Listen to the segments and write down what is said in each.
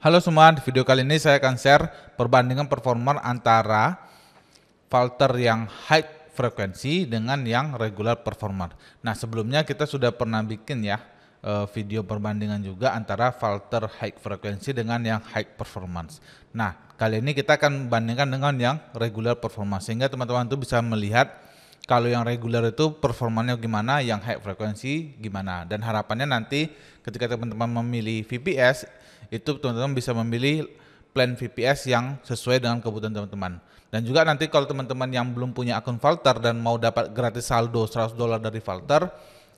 Halo semua, di video kali ini saya akan share perbandingan performa antara filter yang high frekuensi dengan yang regular performer. Nah, sebelumnya kita sudah pernah bikin ya video perbandingan juga antara filter high frekuensi dengan yang high performance. Nah, kali ini kita akan bandingkan dengan yang regular performance sehingga teman-teman tuh bisa melihat kalau yang regular itu performanya gimana, yang high frekuensi gimana. Dan harapannya nanti ketika teman-teman memilih VPS, itu teman-teman bisa memilih plan VPS yang sesuai dengan kebutuhan teman-teman. Dan juga nanti kalau teman-teman yang belum punya akun Valter dan mau dapat gratis saldo $100 dari Valter,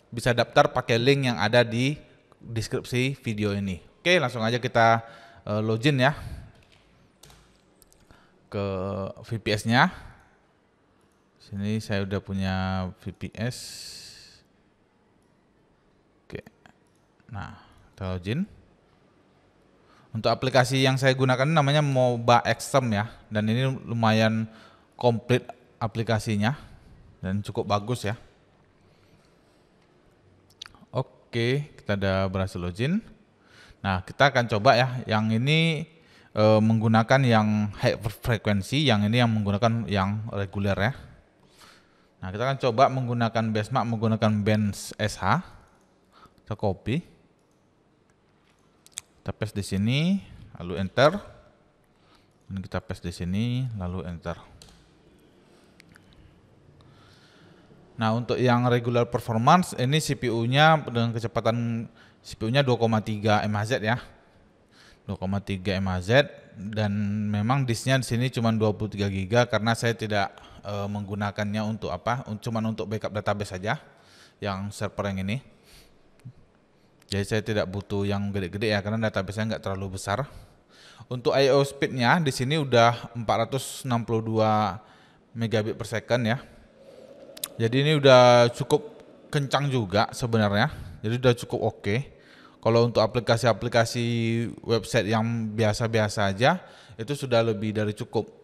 bisa daftar pakai link yang ada di deskripsi video ini. Oke, langsung aja kita login ya ke VPS-nya. Sini saya udah punya VPS. Oke. Nah, kita login. Untuk aplikasi yang saya gunakan namanya Moba Extreme ya, dan ini lumayan komplit aplikasinya dan cukup bagus ya. Oke, kita udah berhasil login. Nah, kita akan coba ya, yang ini menggunakan yang high frekuensi, yang ini yang menggunakan yang reguler ya. Nah, kita akan coba menggunakan benchmark menggunakan bench SH. Kita copy. Kita paste di sini, lalu enter. Dan kita paste di sini, lalu enter. Nah, untuk yang regular performance ini CPU-nya dengan kecepatan CPU-nya 2,3 MHz ya. 2,3 MHz dan memang disknya di sini cuma 23 GB karena saya tidak menggunakannya untuk apa? Cuma untuk backup database saja yang server yang ini. Jadi saya tidak butuh yang gede-gede ya karena database-nya nggak terlalu besar. Untuk I/O speed-nya di sini udah 462 megabit per second ya. Jadi ini udah cukup kencang juga sebenarnya. Jadi udah cukup oke. Kalau untuk aplikasi-aplikasi website yang biasa-biasa aja itu sudah lebih dari cukup.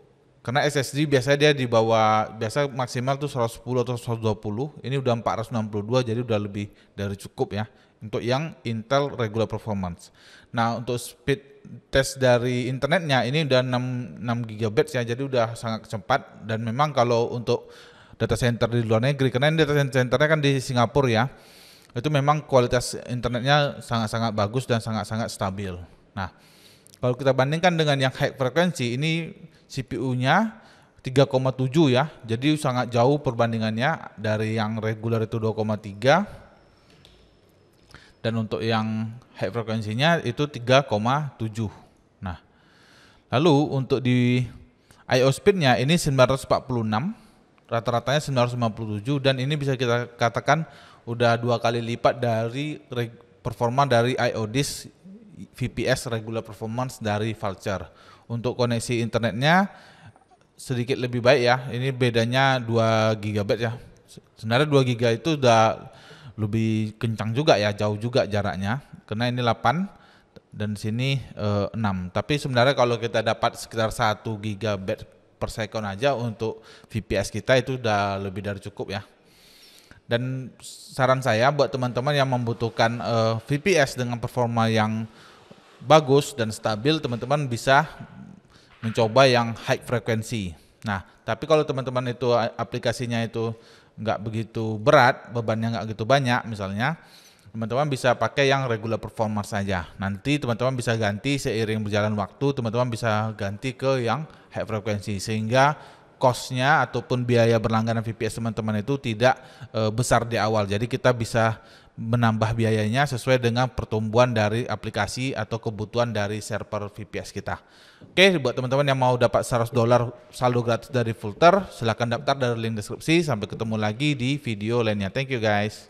Karena SSD biasanya dia di bawah, biasa maksimal tuh 110 atau 120. Ini udah 462 jadi udah lebih dari cukup ya. Untuk yang Intel regular performance. Nah, untuk speed test dari internetnya ini udah 6 GB ya, jadi udah sangat cepat. Dan memang kalau untuk data center di luar negeri, karena ini data centernya kan di Singapura ya, itu memang kualitas internetnya sangat-sangat bagus dan sangat-sangat stabil. Nah, kalau kita bandingkan dengan yang high frekuensi, ini CPU-nya 3,7 ya, jadi sangat jauh perbandingannya dari yang regular itu 2,3. Dan untuk yang high frekuensinya itu 3,7. Nah, lalu untuk di I/O speed-nya ini 946, rata-ratanya 957 dan ini bisa kita katakan udah 2 kali lipat dari performa dari I/O disk VPS regular performance dari Vultr. Untuk koneksi internetnya sedikit lebih baik ya. Ini bedanya 2 GB ya. Sebenarnya 2 GB itu udah lebih kencang juga ya, jauh juga jaraknya. Karena ini 8 dan sini 6. Tapi sebenarnya kalau kita dapat sekitar 1 GB per second aja untuk VPS kita itu udah lebih dari cukup ya. Dan saran saya buat teman-teman yang membutuhkan VPS dengan performa yang bagus dan stabil, teman-teman bisa mencoba yang high frekuensi. Nah, tapi kalau teman-teman itu aplikasinya itu nggak begitu berat, bebannya nggak begitu banyak misalnya, teman-teman bisa pakai yang regular performance saja. Nanti teman-teman bisa ganti seiring berjalan waktu, teman-teman bisa ganti ke yang high frekuensi sehingga cost-nya ataupun biaya berlangganan VPS teman-teman itu tidak besar di awal. Jadi kita bisa menambah biayanya sesuai dengan pertumbuhan dari aplikasi atau kebutuhan dari server VPS kita. Oke, buat teman-teman yang mau dapat $100 saldo gratis dari Vultr, silahkan daftar dari link deskripsi. Sampai ketemu lagi di video lainnya. Thank you guys.